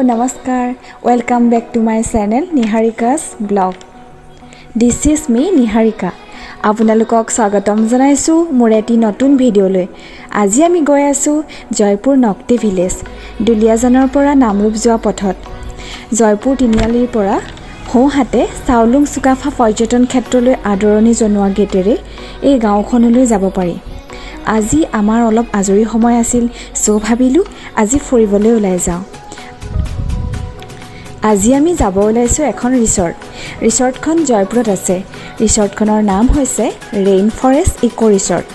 Namaskar. Welcome back to my channel Niharika's blog. This is me Niharika. আপোনালোকক স্বাগতম জনাইছো মোৰ এটি নতুন ভিডিঅ'লৈ। আজি আমি গৈ আছো জয়পুৰ নকটি ভিলেজ, দুলিয়াজানৰ পৰা নামৰূপ যোৱা পথত। জয়পুৰ তিনিআলিৰ পৰা হোহাতে চাউলুং চুকাফা পৰ্যটন ক্ষেত্ৰলৈ আদৰণি জনোৱা গেটেৰে এই গাঁওখনলৈ যাব পাৰি। আজি আমাৰ অলপ আজৰি সময় আছিল, সো ভাবিলো আজি ফুৰিবলৈ ওলাই যাওঁ। আজি আমি যাব ওলাইছো এখন ৰিসৰ্টখন জয়পুৰত আছে। ৰিসৰ্টখনৰ নাম হৈছে ৰেইনফৰেষ্ট ইকো ৰিসৰ্ট।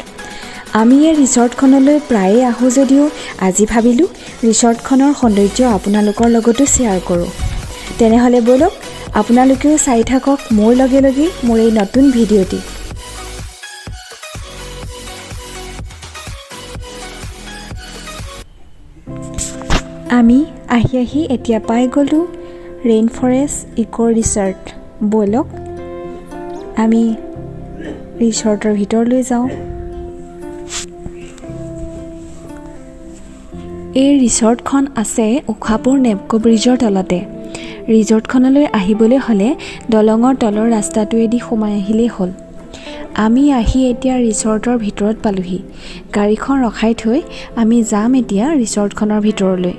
আমি এই ৰিসৰ্টখনলৈ প্ৰায়ে আহো যদিও আজি ভাবিলো ৰিসৰ্টখনৰ সৌন্দৰ্য আপোনালোকৰ লগতো শ্বেয়াৰ কৰোঁ। তেনেহলে বলক আপোনালোকেও চাই থাকক মোৰ লগে লগে মোৰ এই নতুন ভিডিঅ'টি। আমি আহি এতিয়া পাই গলো ৰেইনফৰেষ্ট ইকো ৰিসৰ্ট। বলক আমি ৰিসৰ্টৰ ভিতৰলৈ যাওঁ। এই ৰিসৰ্টখন আছে উখাপুৰ নেপকো ব্ৰিজৰ তলতে। ৰিসৰ্টখনলৈ আহিবলৈ হ'লে দলঙৰ তলৰ ৰাস্তাটোৱেদি সোমাই আহিলেই হ'ল। আমি আহি এতিয়া ৰিসৰ্টৰ ভিতৰত পালোহি। গাড়ীখন ৰখাই থৈ আমি যাম এতিয়া ৰিসৰ্টখনৰ ভিতৰলৈ।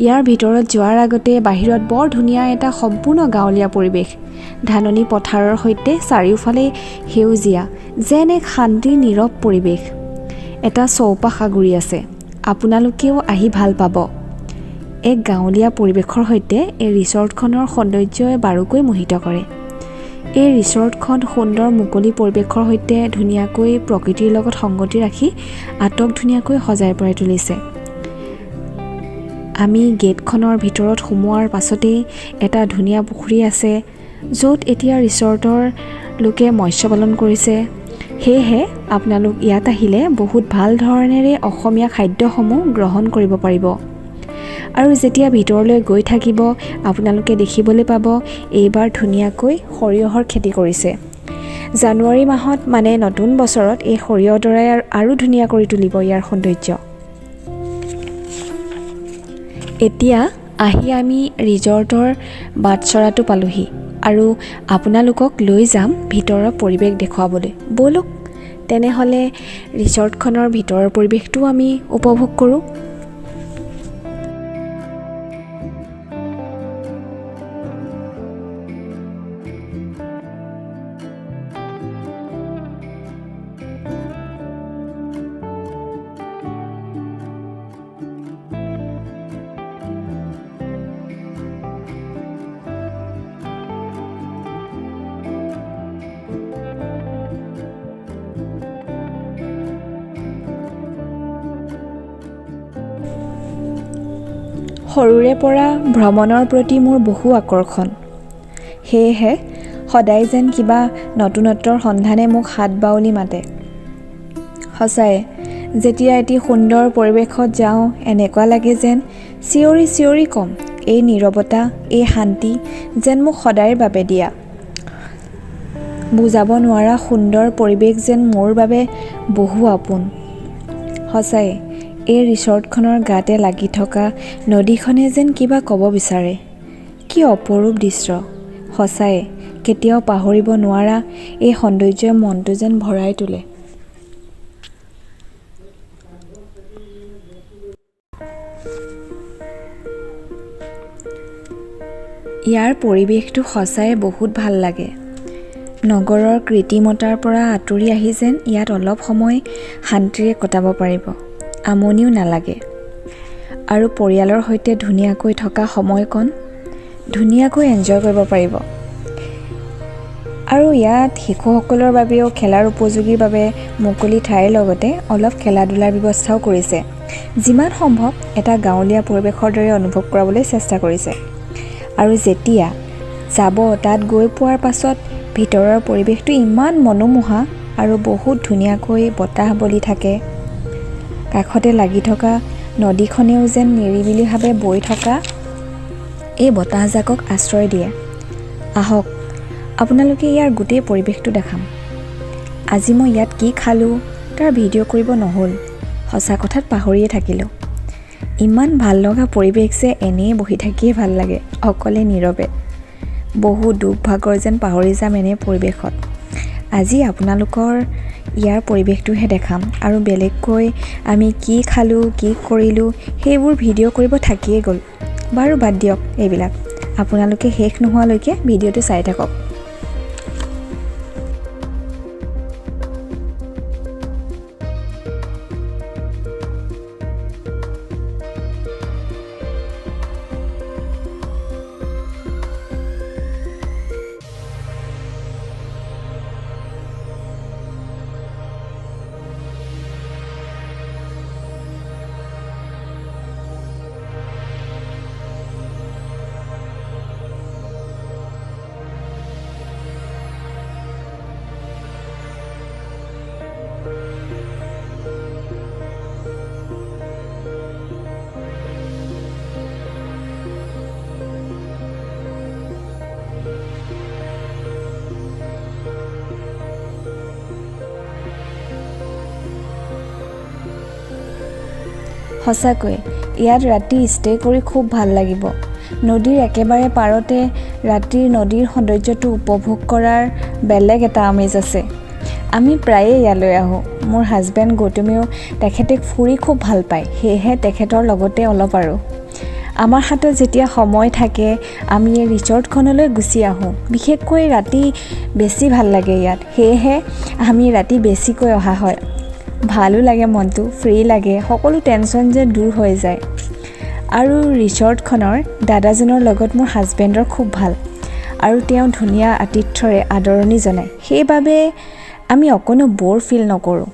ইয়াৰ ভিতৰত যোৱাৰ আগতে বাহিৰত বৰ ধুনীয়া এটা সম্পূৰ্ণ গাঁৱলীয়া পৰিৱেশ। ধাননি পথাৰৰ সৈতে চাৰিওফালে সেউজীয়া, যেন এক শান্তিৰ নীৰৱ পৰিৱেশ। এটা চৌপাশ আগুৰি আছে, আপোনালোকেও আহি ভাল পাব। এক গাঁৱলীয়া পৰিৱেশৰ সৈতে এই ৰিসৰ্টখনৰ সৌন্দৰ্যই বাৰুকৈ মোহিত কৰে। এই ৰিসৰ্টখন সুন্দৰ মুকলি পৰিৱেশৰ সৈতে ধুনীয়াকৈ প্ৰকৃতিৰ লগত সংগতি ৰাখি আটক ধুনীয়াকৈ সজাই পৰাই তুলিছে। আমি গেটখনৰ ভিতৰত সোমোৱাৰ পাছতেই এটা ধুনীয়া পুখুৰী আছে, য'ত এতিয়া ৰিসৰ্টৰ লোকে মৎস্য পালন কৰিছে। সেয়েহে আপোনালোক ইয়াত আহিলে বহুত ভাল ধৰণেৰে অসমীয়া খাদ্যসমূহ গ্ৰহণ কৰিব পাৰিব। আৰু যেতিয়া ভিতৰলৈ গৈ থাকিব আপোনালোকে দেখিবলৈ পাব এইবাৰ ধুনীয়াকৈ সৰিয়হৰ খেতি কৰিছে। জানুৱাৰী মাহত মানে নতুন বছৰত এই সৰিয়হডৰাই আৰু ধুনীয়া কৰি তুলিব ইয়াৰ সৌন্দৰ্য। এতিয়া আহি আমি ৰিসৰ্টৰ বাটচৰাটো পালোহি আৰু আপোনালোকক লৈ যাম ভিতৰৰ পৰিৱেশ দেখুৱাবলৈ। বলক তেনেহ'লে ৰিসৰ্টখনৰ ভিতৰৰ পৰিৱেশটো আমি উপভোগ কৰোঁ। সৰুৰে পৰা ভ্ৰমণৰ প্ৰতি মোৰ বহু আকৰ্ষণ। সেয়েহে সদায় যেন কিবা নতুনত্বৰ সন্ধানে মোক হাত বাউলি মাতে। সঁচাই যেতিয়া এটি সুন্দৰ পৰিৱেশত যাওঁ এনেকুৱা লাগে যেন চিঞৰি কম, এই নীৰৱতা, এই শান্তি যেন মোক সদায়ৰ বাবে দিয়া। বুজাব নোৱাৰা সুন্দৰ পৰিৱেশ যেন মোৰ বাবে বহু আপোন। সঁচাই এই ৰিসৰ্টখনৰ গাতে লাগি থকা নদীখনে যেন কিবা ক'ব বিচাৰে। কি অপৰূপ দৃশ্য! সঁচাই কেতিয়াও পাহৰিব নোৱাৰা এই সৌন্দৰ্যই মনটো যেন ভৰাই তোলে। ইয়াৰ পৰিৱেশটো সঁচাই বহুত ভাল লাগে। নগৰৰ কৃত্ৰিমতাৰ পৰা আঁতৰি আহি যেন ইয়াত অলপ সময় শান্তিৰে কটাব পাৰিব, আমনিও নালাগে। আৰু পৰিয়ালৰ সৈতে ধুনীয়াকৈ থকা সময়কণ ধুনীয়াকৈ এনজয় কৰিব পাৰিব। আৰু ইয়াত শিশুসকলৰ বাবেও খেলাৰ উপযোগীৰ বাবে মুকলি ঠাইৰ লগতে অলপ খেলা ধূলাৰ ব্যৱস্থাও কৰিছে। যিমান সম্ভৱ এটা গাঁৱলীয়া পৰিৱেশৰ দৰে অনুভৱ কৰাবলৈ চেষ্টা কৰিছে। আৰু যেতিয়া যাব তাত গৈ পোৱাৰ পাছত ভিতৰৰ পৰিৱেশটো ইমান মনোমোহা আৰু বহুত ধুনীয়াকৈ বতাহ বলি থাকে। কাষতে লাগি থকা নদীখনেও যেন নিৰিবিলিভাৱে বৈ থকা এই বতাহজাকক আশ্ৰয় দিয়ে। আহক আপোনালোকে ইয়াৰ গোটেই পৰিৱেশটো দেখাম। আজি মই ইয়াত কি খালোঁ তাৰ ভিডিঅ' কৰিব নহ'ল, সঁচা কথাত পাহৰিয়ে থাকিলোঁ। ইমান ভাল লগা পৰিৱেশ যে এনেই বহি থাকিয়ে ভাল লাগে, অকলে নীৰৱে। বহু দুখ ভাগৰ যেন পাহৰি যাম এনে পৰিৱেশত। আজি আপোনালোকৰ ইয়াৰ পৰিৱেশটোহে দেখাম আৰু বেলেগকৈ আমি কি খালোঁ, কি কৰিলোঁ সেইবোৰ ভিডিঅ' কৰিব থাকিয়ে গ'ল। বাৰু বাদ দিয়ক এইবিলাক, আপোনালোকে শেষ নোহোৱালৈকে ভিডিঅ'টো চাই থাকক। সঁচাকৈ ইয়াত ৰাতি ষ্টে কৰি খুব ভাল লাগিব। নদীৰ একেবাৰে পাৰতে ৰাতিৰ নদীৰ সৌন্দৰ্যটো উপভোগ কৰাৰ বেলেগ এটা আমেজ আছে। আমি প্ৰায়ে ইয়ালৈ আহোঁ। মোৰ হাজবেণ্ড গৌতমেও তেখেতে ফুৰি খুব ভাল পায়, সেয়েহে তেখেতৰ লগতে অলপ আৰু আমাৰ হাতত যেতিয়া সময় থাকে আমি এই ৰিজৰ্টখনলৈ গুচি আহোঁ। বিশেষকৈ ৰাতি বেছি ভাল লাগে ইয়াত, সেয়েহে আমি ৰাতি বেছিকৈ অহা হয়। ভালো লাগে, মনটো ফ্ৰী লাগে, সকলো টেনশ্যন যে দূৰ হৈ যায়। আৰু ৰিজৰ্টখনৰ দাদাজনৰ লগত মোৰ হাজবেণ্ডৰ খুব ভাল আৰু তেওঁ ধুনীয়া আতিথ্যৰে আদৰণি জনায়, সেইবাবে আমি অকণো ব'ৰ ফিল নকৰোঁ।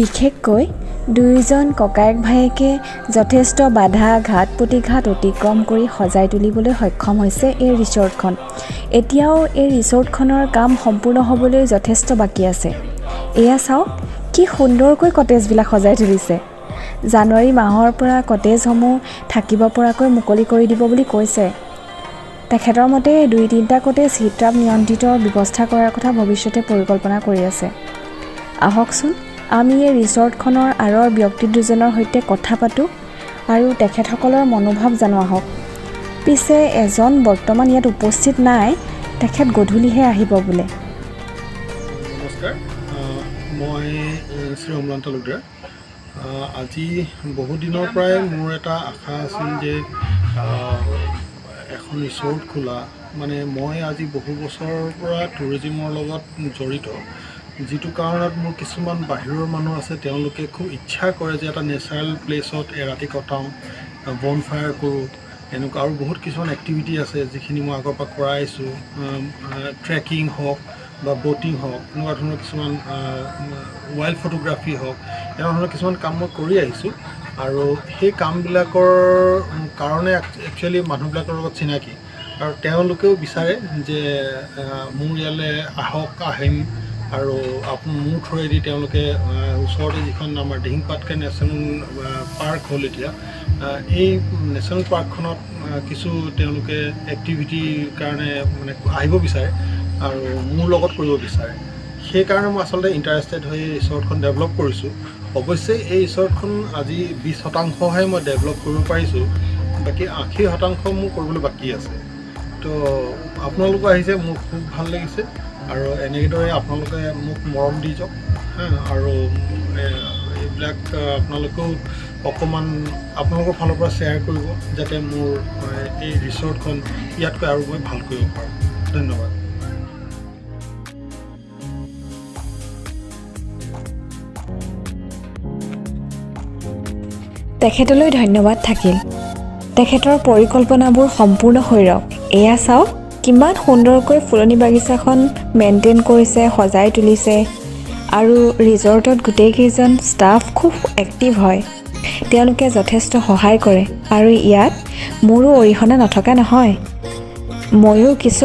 বিশেষকৈ দুয়োজন ককায়েক ভায়েকে যথেষ্ট বাধা ঘাট প্ৰতিঘাত অতিক্ৰম কৰি সজাই তুলিবলৈ সক্ষম হৈছে এই ৰিজৰ্টখন। এতিয়াও এই ৰিজৰ্টখনৰ কাম সম্পূৰ্ণ হ'বলৈ যথেষ্ট বাকী আছে। এয়া চাওক কি সুন্দৰকৈ কটেজবিলাক সজাই তুলিছে। জানুৱাৰী মাহৰ পৰা কটেজসমূহ থাকিব পৰাকৈ মুকলি কৰি দিব বুলি কৈছে। তেখেতৰ মতে 2-3টা কটেজ হিটআপ নিয়ন্ত্ৰিত ব্যৱস্থা কৰাৰ কথা ভৱিষ্যতে পৰিকল্পনা কৰি আছে। আহকচোন আমি এই ৰিজৰ্টখনৰ আঁৰৰ ব্যক্তি দুজনৰ সৈতে কথা পাতোঁ আৰু তেখেতসকলৰ মনোভাৱ জানো আহক। পিছে এজন বৰ্তমান ইয়াত উপস্থিত নাই, তেখেত গধূলিহে আহিব বোলে। নমস্কাৰ, মই শ্ৰী অমলান্ত লুদ্ৰা। আজি বহুদিনৰ পৰাই মোৰ এটা আশা আছিল যে এখন ৰিজৰ্ট খোলা। মানে মই আজি বহু বছৰৰ পৰা টুৰিজিমৰ লগত জড়িত, যিটো কাৰণত মোৰ কিছুমান বাহিৰৰ মানুহ আছে, তেওঁলোকে খুব ইচ্ছা কৰে যে এটা নেচাৰেল প্লেচত এৰাতি কটাওঁ, বন ফায়াৰ কৰোঁ, এনেকুৱা আৰু বহুত কিছুমান এক্টিভিটি আছে যিখিনি মই আগৰ পৰা কৰাই আছোঁ। ট্ৰেকিং হওক বা ব'টিং হওক, এনেকুৱা ধৰণৰ কিছুমান ৱাইল্ড ফটোগ্ৰাফী হওক, এনেকুৱা ধৰণৰ কিছুমান কাম মই কৰি আহিছোঁ। আৰু সেই কামবিলাকৰ কাৰণে একচুৱেলি মানুহবিলাকৰ লগত চিনাকি, আৰু তেওঁলোকেও বিচাৰে যে মোৰ ইয়ালৈ আহিম। আৰু মোৰ থ্ৰুৱেদি তেওঁলোকে ওচৰতে যিখন আমাৰ দিহিংপাটকাই নেশ্যনেল পাৰ্ক হ'ল এতিয়া, এই নেশ্যনেল পাৰ্কখনত কিছু তেওঁলোকে এক্টিভিটিৰ কাৰণে মানে আহিব বিচাৰে আৰু মোৰ লগত কৰিব বিচাৰে। সেইকাৰণে মই আচলতে ইণ্টাৰেষ্টেড হৈ এই ৰিজৰ্টখন ডেভেলপ কৰিছোঁ। অৱশ্যে এই ৰিজৰ্টখন আজি 20% মই ডেভেলপ কৰিব পাৰিছোঁ, বাকী 80% মোৰ কৰিবলৈ বাকী আছে। তো আপোনালোকো আহিছে, মোৰ খুব ভাল লাগিছে আৰু এনেদৰে আপোনালোকে মোক মৰম দি যাওক আৰু এইবিলাক আপোনালোকেও অকণমান আপোনালোকৰ ফালৰ পৰা শ্বেয়াৰ কৰিব যাতে মোৰ এই ৰিচৰ্টখন ইয়াতকৈ আৰু মই ভাল কৰিব পাৰোঁ। ধন্যবাদ। তেখেতলৈ ধন্যবাদ থাকিল। তেখেতৰ পৰিকল্পনাবোৰ সম্পূৰ্ণ হৈ ৰওক। এয়া চাওক কিমান সুন্দৰকৈ ফুলনি বাগিচাখন মেইনটেইন কৰিছে, সজাই তুলিছে আৰু ৰিজৰ্টত গোটেইকেইজন ষ্টাফ খুব এক্টিভ হয়। তেওঁলোকে যথেষ্ট সহায় কৰে আৰু ইয়াত মোৰো অৰিহণা নথকা নহয়। ময়ো কিছু